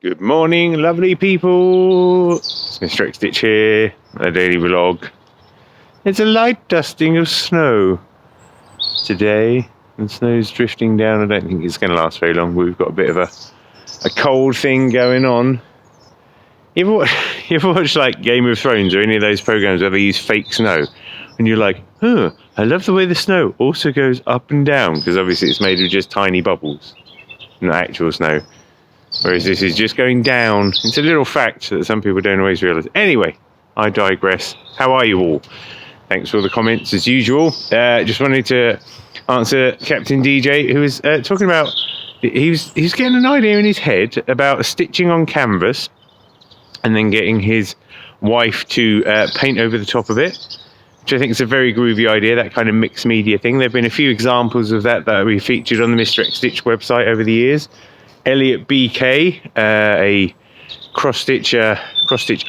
Good morning, lovely people. It's Mr. X Stitch here, a daily vlog. It's a light dusting of snow today, and snow's drifting down. I don't think it's going to last very long. We've got a bit of a cold thing going on. You ever watch like Game of Thrones or any of those programs where they use fake snow? And you're like, I love the way the snow also goes up and down, because obviously it's made of just tiny bubbles, not actual snow. Whereas this is just going down. It's a little fact that some people don't always realise. Anyway, I digress. How are you all? Thanks for all the comments as usual. Just wanted to answer Captain DJ, who was talking about, he's getting an idea in his head about stitching on canvas and then getting his wife to paint over the top of it, which I think is a very groovy idea, that kind of mixed media thing. There have been a few examples of that we featured on the Mr. X Stitch website over the years. Elliot BK, a cross-stitch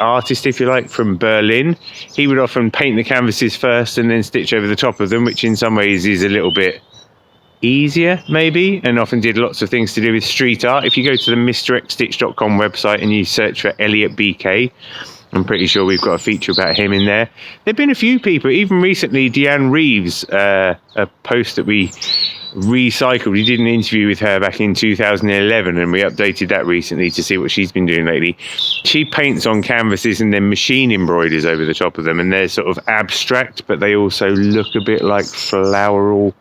artist, if you like, from Berlin. He would often paint the canvases first and then stitch over the top of them, which in some ways is a little bit easier, maybe, and often did lots of things to do with street art. If you go to the mrxstitch.com website and you search for Elliot BK, I'm pretty sure we've got a feature about him in there. There have been a few people, even recently, Deanne Reeves, a post that we recycled. We did an interview with her back in 2011 and we updated that recently to see what she's been doing lately. She paints on canvases and then machine embroiders over the top of them, and they're sort of abstract, but they also look a bit like floral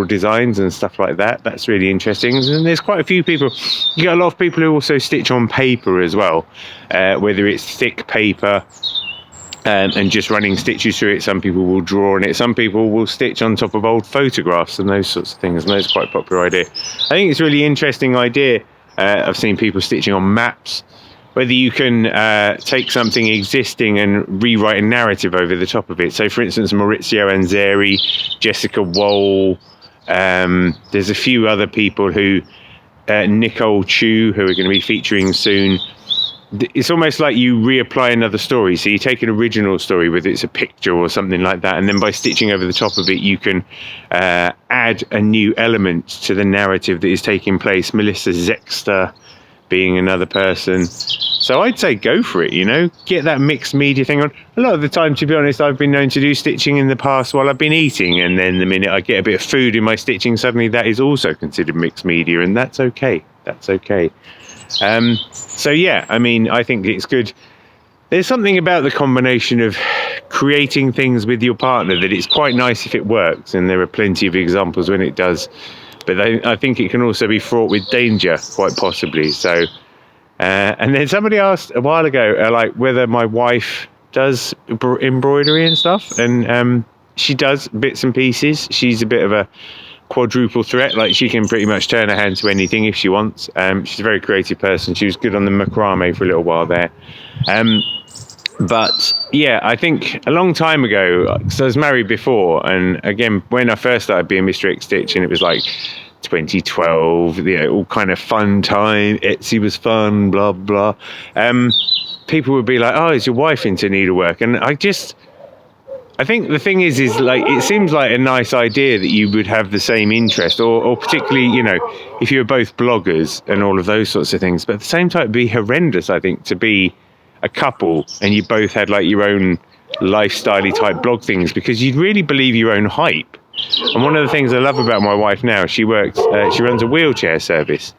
designs and stuff like that. That's really interesting. And there's quite a few people, you get a lot of people who also stitch on paper as well, whether it's thick paper and just running stitches through it. Some people will draw on it, some people will stitch on top of old photographs and those sorts of things, and those are quite a popular idea. I think it's a really interesting idea. I've seen people stitching on maps, whether you can take something existing and rewrite a narrative over the top of it. So for instance, Maurizio Anzeri, Jessica Wohl, there's a few other people who, Nicole Chu, who are going to be featuring soon. It's almost like you reapply another story. So you take an original story, whether it's a picture or something like that, and then by stitching over the top of it, you can add a new element to the narrative that is taking place. Melissa Zexter being another person. So I'd say go for it, get that mixed media thing on. A lot of the time, to be honest, I've been known to do stitching in the past while I've been eating, and then the minute I get a bit of food in my stitching, suddenly that is also considered mixed media, and that's okay. So yeah, I mean, I think it's good. There's something about the combination of creating things with your partner that it's quite nice if it works, and there are plenty of examples when it does. But I think it can also be fraught with danger, quite possibly. So, and then somebody asked a while ago, like whether my wife does embroidery and stuff, and she does bits and pieces. She's a bit of a quadruple threat. Like, she can pretty much turn her hand to anything if she wants. She's a very creative person. She was good on the macrame for a little while there. But yeah, I think a long time ago, because I was married before, and again, when I first started being Mr. X Stitch, and it was like 2012, all kind of fun time, Etsy was fun, blah, blah. People would be like, oh, is your wife into needlework? And I think the thing is like, it seems like a nice idea that you would have the same interest, or particularly, if you're both bloggers and all of those sorts of things. But at the same time, it'd be horrendous, I think, to be a couple and you both had like your own lifestyle-y type blog things, because you'd really believe your own hype. And one of the things I love about my wife now, she runs a wheelchair service.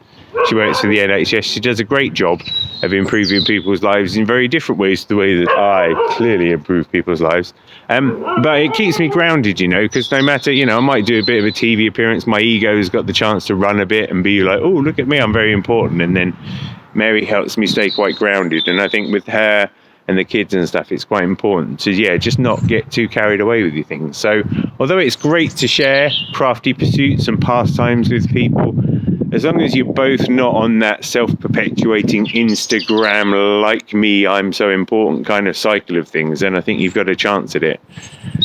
She works for the NHS. She does a great job of improving people's lives in very different ways to the way that I clearly improve people's lives. But it keeps me grounded, because no matter, I might do a bit of a TV appearance, my ego's got the chance to run a bit and be like, oh, look at me, I'm very important. And then Mary helps me stay quite grounded. And I think with her and the kids and stuff, it's quite important to, just not get too carried away with your things. So although it's great to share crafty pursuits and pastimes with people, as long as you're both not on that self-perpetuating Instagram, like me, I'm so important kind of cycle of things, then I think you've got a chance at it.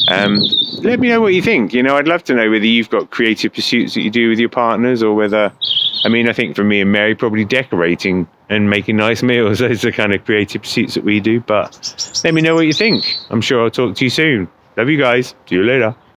Let me know what you think. I'd love to know whether you've got creative pursuits that you do with your partners, or whether, I think for me and Mary, probably decorating and making nice meals. Those are the kind of creative pursuits that we do. But let me know what you think. I'm sure I'll talk to you soon. Love you guys. See you later.